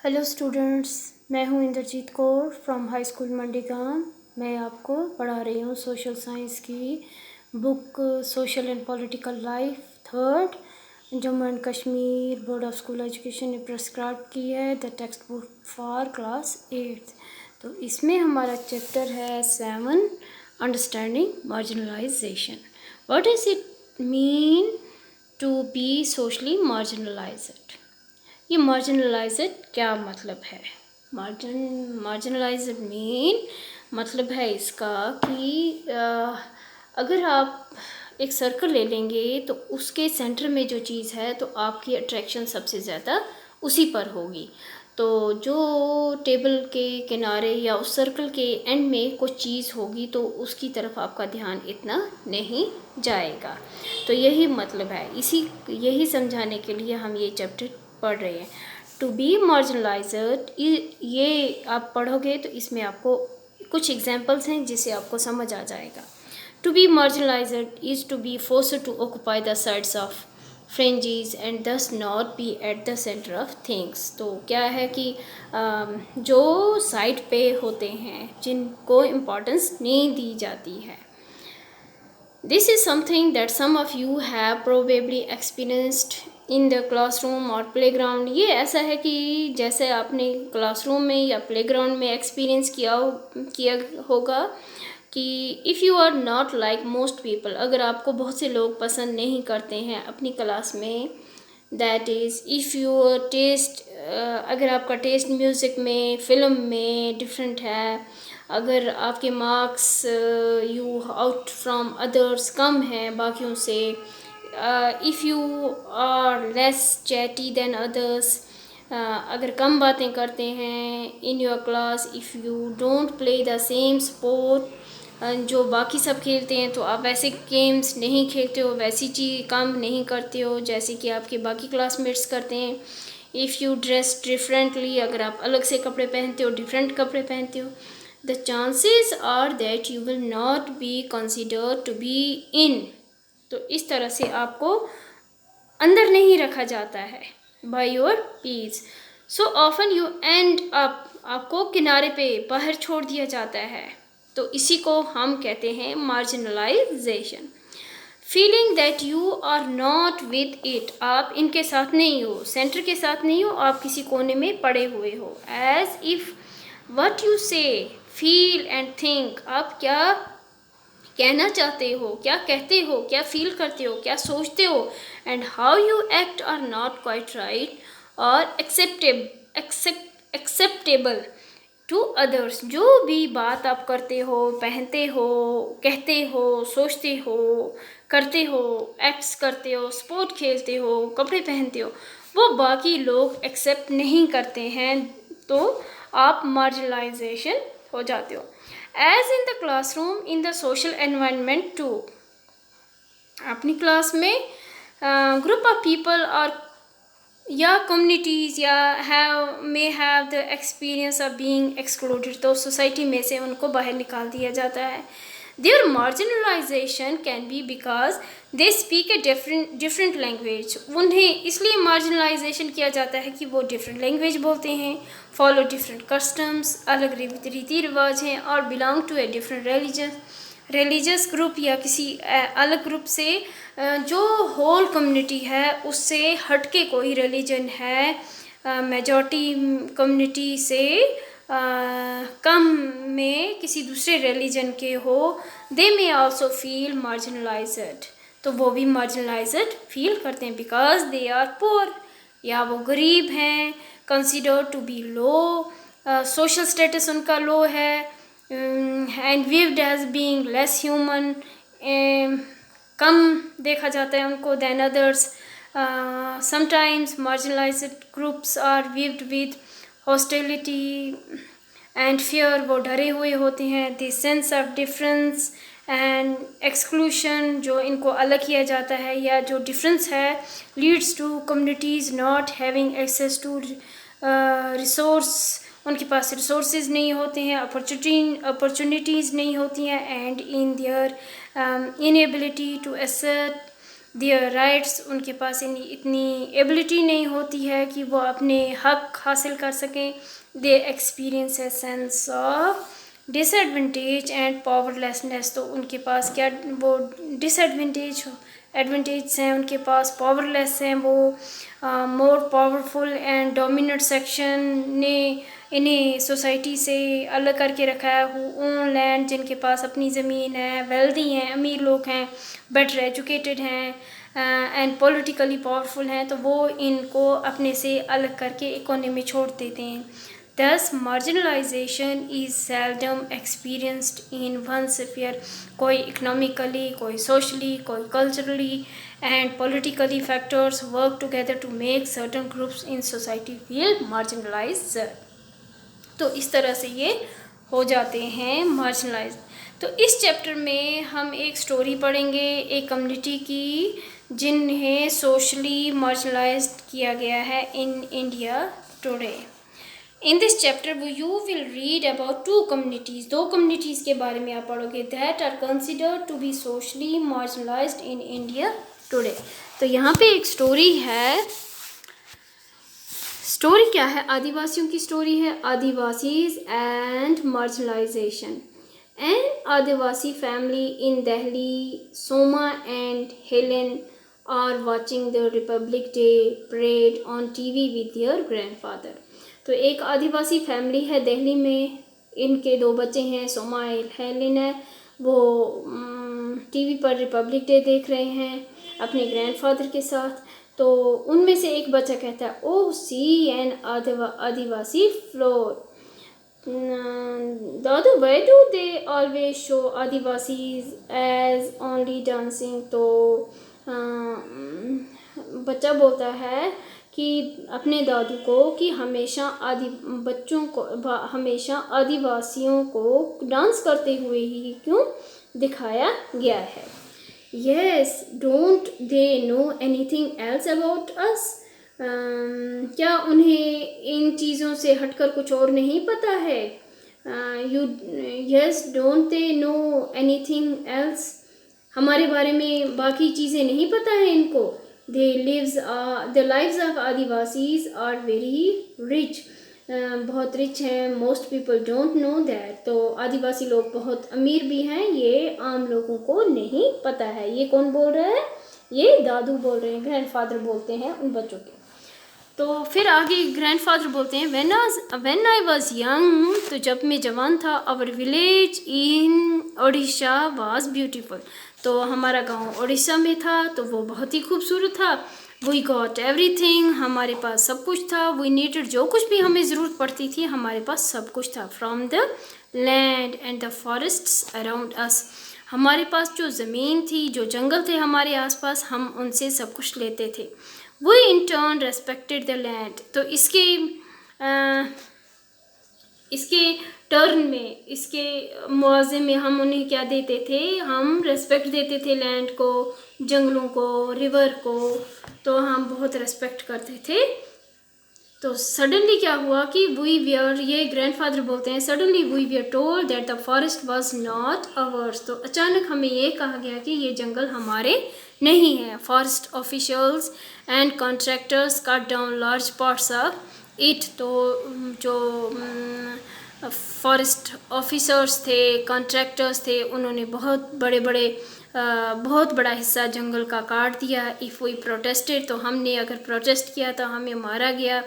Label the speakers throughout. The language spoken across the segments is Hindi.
Speaker 1: हेलो स्टूडेंट्स, मैं हूं Inderjeet Kaur from high school Mandigaon. मैं आपको पढ़ा रही हूं सोशल साइंस की book social and political life third. Jammu and Kashmir board of school education ने प्रेस्क्राइब की है the textbook for class 8। तो इसमें हमारा चैप्टर है 7 understanding marginalization. What does it mean to be socially marginalized. ये मार्जिनलाइज्ड क्या मतलब है? मार्जिनलाइज्ड मीन मतलब है इसका कि अगर आप एक सर्कल ले लेंगे तो उसके सेंटर में जो चीज़ है तो आपकी अट्रैक्शन सबसे ज़्यादा उसी पर होगी। तो जो टेबल के किनारे या उस सर्कल के एंड में कुछ चीज़ होगी तो उसकी तरफ आपका ध्यान इतना नहीं जाएगा। तो यही मतलब है, यही समझाने के लिए हम ये चैप्टर पढ़ रहे हैं। टू बी मार्जिनलाइज्ड, ये आप पढ़ोगे तो इसमें आपको कुछ एग्जाम्पल्स हैं जिससे आपको समझ आ जाएगा। To be marginalized is to be forced to occupy the sides of fringes and thus not be at the centre of things. तो क्या है कि जो साइड पे होते हैं जिनको इम्पोर्टेंस नहीं दी जाती है। This is something that some of you have probably experienced in the classroom or playground। ये ऐसा है कि जैसे आपने क्लासरूम में या प्लेग्राउंड में एक्सपीरियंस किया होगा कि if you are not like most people, अगर आपको बहुत से लोग पसंद नहीं करते हैं अपनी क्लास में, that is if your taste, अगर आपका टेस्ट म्यूज़िक में, फिल्म में डिफरेंट है, अगर आपके marks you out from others कम हैं बाकियों से, if you are less chatty than others, अगर कम बातें करते हैं in your class, if you don't play the same sport जो बाकी सब खेलते हैं, तो आप वैसे गेम्स नहीं खेलते हो, वैसी चीज़ काम नहीं करते हो जैसे कि आपके बाकी क्लासमेट्स करते हैं। इफ़ यू ड्रेस डिफरेंटली, अगर आप अलग से कपड़े पहनते हो, डिफरेंट कपड़े पहनते हो, the chances are that you will not be considered to be in। तो इस तरह से आपको अंदर नहीं रखा जाता है by your peers। so often you end up, आपको किनारे पे बाहर छोड़ दिया जाता है। तो इसी को हम कहते हैं marginalization। Feeling that you are not with it, आप इनके साथ नहीं हो, सेंटर के साथ नहीं हो, आप किसी कोने में पड़े हुए हो। एज इफ वट यू से, फील एंड थिंक, आप क्या कहना चाहते हो, क्या कहते हो, क्या फील करते हो, क्या सोचते हो, and how you act are not quite right और एक्सेप्टेबल टू अदर्स। जो भी बात आप करते हो, पहनते हो, कहते हो, सोचते हो, करते हो, एक्ट्स करते हो, स्पोर्ट खेलते हो, कपड़े पहनते हो, वो बाकी लोग एक्सेप्ट नहीं करते हैं, तो आप मार्जिनलाइजेशन हो जाते हो। As in the classroom in the social environment too, अपनी क्लास में ग्रुप ऑफ पीपल और या कम्युनिटीज़ या may have the experience of being excluded, तो सोसाइटी में से उनको बाहर निकाल दिया जाता है। There marginalization can be because they speak a different language. उन्हें इसलिए मार्जिनलाइजेशन किया जाता है कि वो डिफरेंट लैंग्वेज बोलते हैं, फॉलो डिफरेंट कस्टम्स, अलग रीति रिवाज हैं, और belong to a different religious group या किसी अलग ग्रुप से, जो होल कम्युनिटी है उससे हटके कोई रिलीजन है, मेजॉरिटी कम्युनिटी से कम में किसी दूसरे रिलीजन के हो, दे मे आल्सो फील मार्जिनलाइज्ड। तो वो भी मार्जिनलाइज्ड फील करते हैं बिकॉज दे आर पुअर, या वो गरीब हैं, consider to be low, social status उनका लो है, and viewed as being less human, कम देखा जाता है उनको than others. Sometimes marginalized groups are viewed with hostility and fear, वो डरे हुए होते हैं। This sense of difference and exclusion, जो इनको अलग किया जाता है या जो डिफरेंस है, leads to communities not having access to resource, उनके पास रिसोर्सेज नहीं होते हैं, अपॉर्चुनिटीज़ नहीं होती हैं, and in their inability to accept their rights, उनके पास इतनी एबिलिटी नहीं होती है कि वो अपने हक हासिल कर सकें। They experience a sense of disadvantage and powerlessness, तो उनके पास क्या वो एडवांटेज हैं, उनके पास पावरलेस हैं वो। More powerful and dominant section ने इन्हें सोसाइटी से अलग करके रखा है। हु ओन लैंड, जिनके पास अपनी ज़मीन है, वेल्दी हैं, अमीर लोग हैं, बेटर एजुकेटेड हैं एंड पॉलिटिकली पावरफुल हैं, तो वो इनको अपने से अलग करके इकोनॉमी छोड़ देते हैं। Thus, marginalization is seldom experienced in one sphere, कोई economically, कोई socially, कोई culturally and politically factors work together to make certain groups in society feel marginalized। तो इस तरह से ये हो जाते हैं marginalized। तो इस चैप्टर में हम एक स्टोरी पढ़ेंगे एक कम्युनिटी की जिन्हें सोशली marginalized किया गया है in India today। In this chapter you will read about two communities, दो communities के बारे में आप पढ़ोगे that are considered to be socially marginalized in India today। तो यहाँ पे एक स्टोरी है। स्टोरी क्या है? आदिवासियों की स्टोरी है। Adivasis and marginalization. An Adivasi family in Delhi, Soma and Helen are watching the Republic Day parade on TV with their grandfather. तो एक आदिवासी फैमिली है दिल्ली में, इनके दो बच्चे हैं, सोमा हेलेन है, वो टीवी पर रिपब्लिक डे देख रहे हैं अपने ग्रैंडफादर के साथ। तो उनमें से एक बच्चा कहता है, oh see an Adivasi floor, दादू why do they always show Adivasis as only dancing. तो बच्चा बोलता है कि अपने दादू को कि हमेशा हमेशा आदिवासियों को डांस करते हुए ही क्यों दिखाया गया है। Yes, don't they know anything else about us? क्या उन्हें इन चीज़ों से हटकर कुछ और नहीं पता है? Yes, don't they know anything else? हमारे बारे में बाकी चीज़ें नहीं पता है इनको। The lives of Adivasis are very rich, बहुत रिच हैं। Most people don't know that, तो आदिवासी लोग बहुत अमीर भी हैं, ये आम लोगों को नहीं पता है। ये कौन बोल रहा है? ये दादू बोल रहे हैं, ग्रैंडफादर बोलते हैं उन बच्चों के। तो फिर आगे ग्रैंडफादर बोलते हैं, व्हेन आई वॉज यंग, तो जब मैं जवान था, our village in Odisha was beautiful, तो हमारा गांव उड़ीसा में था, तो वो बहुत ही खूबसूरत था। वी गॉट एवरीथिंग, हमारे पास सब कुछ था। वी नीडेड, जो कुछ भी हमें ज़रूरत पड़ती थी हमारे पास सब कुछ था। From the land and the forests around us, हमारे पास जो ज़मीन थी, जो जंगल थे हमारे आसपास, हम उनसे सब कुछ लेते थे। We in turn respected the land, तो इसके टर्न में, इसके मुआवजे में हम उन्हें क्या देते थे? हम रेस्पेक्ट देते थे लैंड को, जंगलों को, रिवर को, तो हम बहुत रेस्पेक्ट करते थे। तो सडनली क्या हुआ कि ये ग्रैंडफादर बोलते हैं, suddenly we we are told that the forest was not ours, तो अचानक हमें ये कहा गया कि ये जंगल हमारे नहीं है। Forest officials and contractors cut down large parts of it, तो जो फॉरेस्ट ऑफिसर्स थे, कॉन्ट्रैक्टर्स थे, उन्होंने बहुत बड़ा हिस्सा जंगल का काट दिया। इफ़ वी प्रोटेस्टेड, तो हमने अगर प्रोटेस्ट किया तो हमें मारा गया।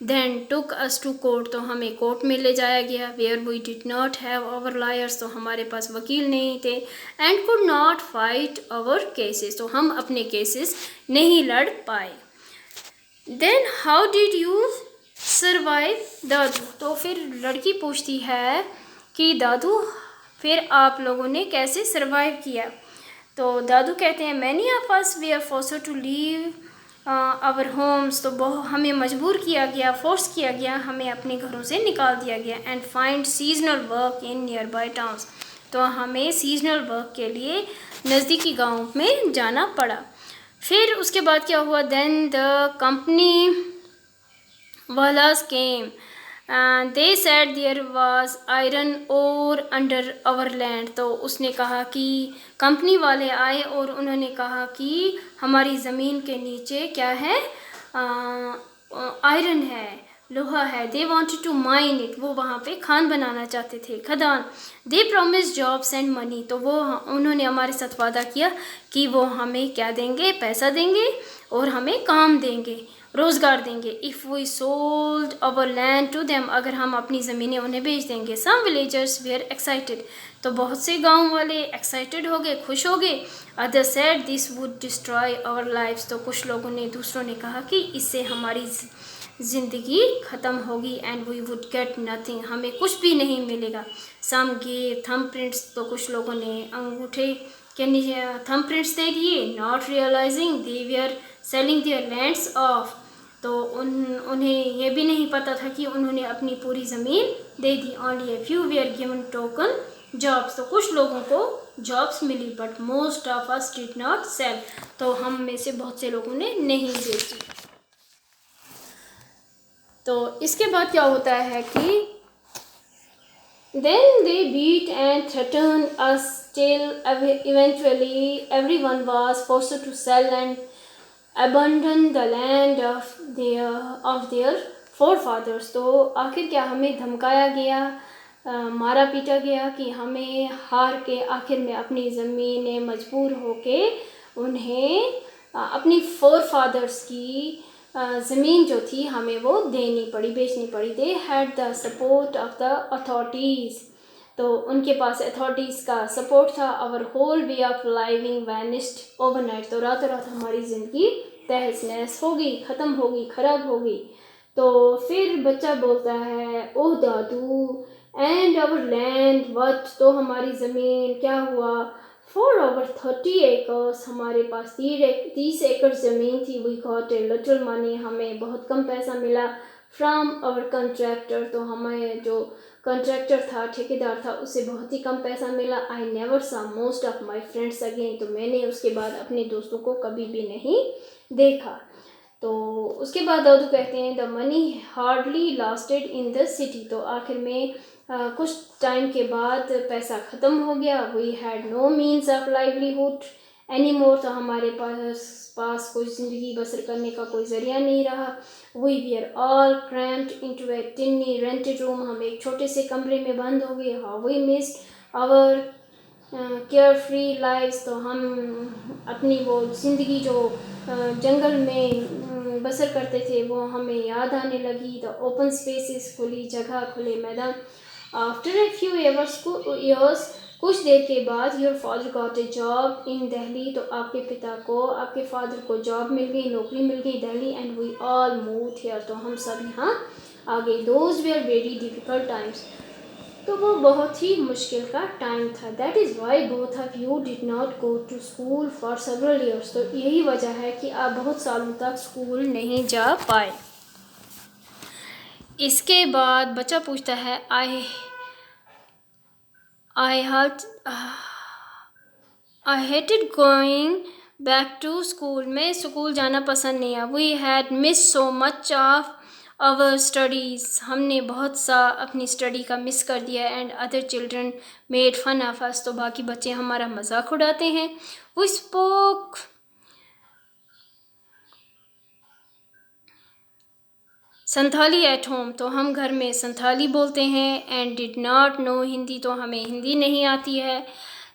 Speaker 1: Then took us to court, तो हमें कोर्ट में ले जाया गया। Where we did not have our lawyers, तो हमारे पास वकील नहीं थे। And could not fight our cases, तो हम अपने केसेस नहीं लड़ पाए। Then how did you survive दादू, तो फिर लड़की पूछती है कि दादू फिर आप लोगों ने कैसे सर्वाइव किया। तो दादू कहते हैं, many of us we are forced to leave our homes, तो हमें मजबूर किया गया, फोर्स किया गया, हमें अपने घरों से निकाल दिया गया। And find seasonal work in near by towns, तो हमें सीजनल वर्क के लिए नज़दीकी गाँव में जाना पड़ा। फिर उसके बाद क्या हुआ? देन द कंपनी वालास came they said there was iron ore under our land. तो उसने कहा कि कंपनी वाले आए और उन्होंने कहा कि हमारी ज़मीन के नीचे क्या है, आयरन है, लोहा है। They wanted to mine it, वो वहाँ पे खान बनाना चाहते थे, खदान। They promise jobs and money, तो वो उन्होंने हमारे साथ वादा किया कि वो हमें क्या देंगे, पैसा देंगे और हमें काम देंगे, रोज़गार देंगे। If we sold our land to them, अगर हम अपनी ज़मीनें उन्हें बेच देंगे। सम विलेजर्स वेयर एक्साइटेड, तो बहुत से गांव वाले एक्साइटेड हो गए, खुश हो गए। Other said this would destroy our lives, तो कुछ लोगों ने, दूसरों ने कहा कि इससे हमारी ज़िंदगी ख़त्म होगी। And we would get nothing, हमें कुछ भी नहीं मिलेगा। सम गे थंब प्रिंट्स, तो कुछ लोगों ने अंगूठे के नीचे थंब प्रिंट्स दे दिए। Not realising they were selling their lands off, तो उन्हें ये भी नहीं पता था कि उन्होंने अपनी पूरी ज़मीन दे दी। Only a few were given token jobs, तो कुछ लोगों को जॉब्स मिली, but most of us did not sell, तो हम में से बहुत से लोगों ने नहीं बेची। तो इसके बाद क्या होता है कि then they beat and threatened us till eventually everyone was forced to sell and abandon the land of their forefathers। तो आखिर क्या हमें धमकाया गया, मारा पीटा गया कि हमें हार के आखिर में अपनी ज़मीनें मजबूर होके उन्हें अपनी फोरफादर्स की ज़मीन जो थी हमें वो देनी पड़ी, बेचनी पड़ी। They had the support of the authorities, तो उनके पास अथॉरिटीज़ का सपोर्ट था। Our whole way of living vanished overnight, तो रातों रात हमारी ज़िंदगी तहस नहस होगी, ख़त्म होगी, ख़राब होगी। तो फिर बच्चा बोलता है, ओह दादू, एंड आवर लैंड व्हाट, तो हमारी ज़मीन क्या हुआ। फॉर ओवर 30 एकर्स, हमारे पास 30 एकड़ ज़मीन थी। We got a little money, हमें बहुत कम पैसा मिला। फ्राम आवर कंट्रैक्टर, तो हमें जो कंट्रैक्टर था, ठेकेदार था, उससे बहुत ही कम पैसा मिला। आई नेवर सा most of my friends again, तो मैंने उसके बाद अपने दोस्तों को कभी भी नहीं देखा। तो उसके बाद दादू कहते हैं the money hardly lasted in the city, तो आखिर में कुछ टाइम के बाद पैसा ख़त्म हो गया। We had no means of livelihood any more, तो हमारे पास कोई ज़िंदगी बसर करने का कोई ज़रिया नहीं रहा। We were all cramped into a tiny rented room, हम एक छोटे से कमरे में बंद हो गए। How we missed our carefree lifes, तो हम अपनी वो ज़िंदगी जो जंगल में बसर करते थे वो हमें याद आने लगी। द ओपन स्पेसिस, खुली जगह, खुले मैदान। आफ्टर ए फ्यू ईयर्स, कुछ देर के बाद, your father got a job in Delhi, तो आपके फादर को जॉब मिल गई, नौकरी मिल गई Delhi. And we all moved here, तो हम सब यहाँ आ गए। Those were very difficult times, तो वो बहुत ही मुश्किल का टाइम था। That is why both of you did not go to school for several years, तो यही वजह है कि आप बहुत सालों तक स्कूल नहीं जा पाए। इसके बाद बच्चा पूछता है I hated going back to school, मैं स्कूल जाना पसंद नहीं है। We had miss so much of our studies, हमने बहुत सा अपनी स्टडी का मिस कर दिया। And other children made fun of us, तो बाकी बच्चे हमारा मजाक उड़ाते हैं। We spoke Santhali at home, तो हम घर में संथाली बोलते हैं। And did not know Hindi, तो हमें हिंदी नहीं आती है।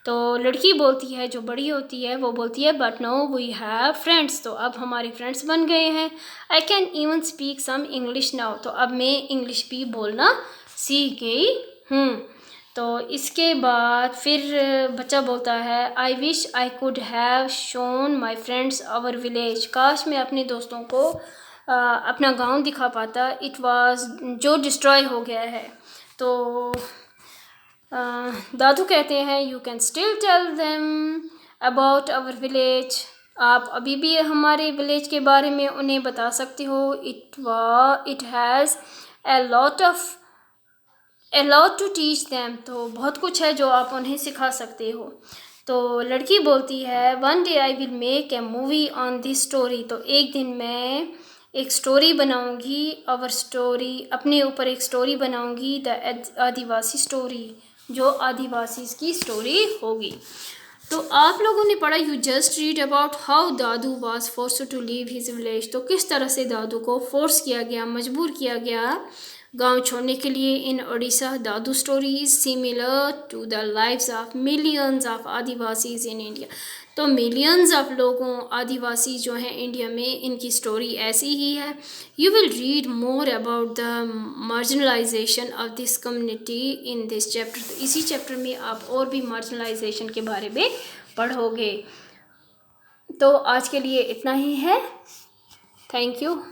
Speaker 1: तो लड़की बोलती है, जो बड़ी होती है वो बोलती है but no we have friends, तो अब हमारे फ्रेंड्स बन गए हैं। I can even speak some English now, तो अब मैं इंग्लिश भी बोलना सीख गई हूँ। तो इसके बाद फिर बच्चा बोलता है I wish I could have shown my friends our village, काश मैं अपने दोस्तों को अपना गांव दिखा पाता। इट वाज, जो डिस्ट्रॉय हो गया है। तो दादू कहते हैं you can still tell them about our village, आप अभी भी हमारे विलेज के बारे में उन्हें बता सकते हो। It has a lot to teach them, तो बहुत कुछ है जो आप उन्हें सिखा सकते हो। तो लड़की बोलती है one day I will make a movie on this story, तो एक दिन मैं एक स्टोरी बनाऊंगी, आवर स्टोरी, अपने ऊपर एक स्टोरी बनाऊंगी, द आदिवासी स्टोरी, जो आदिवासी की स्टोरी होगी। तो आप लोगों ने पढ़ा, you just read about how दादू was forced to leave his village. तो किस तरह से दादू को फोर्स किया गया, मजबूर किया गया गांव छोड़ने के लिए इन उड़ीसा। दादू story is similar to the lives of millions of Adivasis in India. तो मिलियंस ऑफ लोगों, आदिवासी जो हैं इंडिया में, इनकी स्टोरी ऐसी ही है। You will read more about the marginalisation of this community in this chapter. तो इसी चैप्टर में आप और भी मार्जिनलाइजेशन के बारे में पढ़ोगे। तो आज के लिए इतना ही है। Thank you.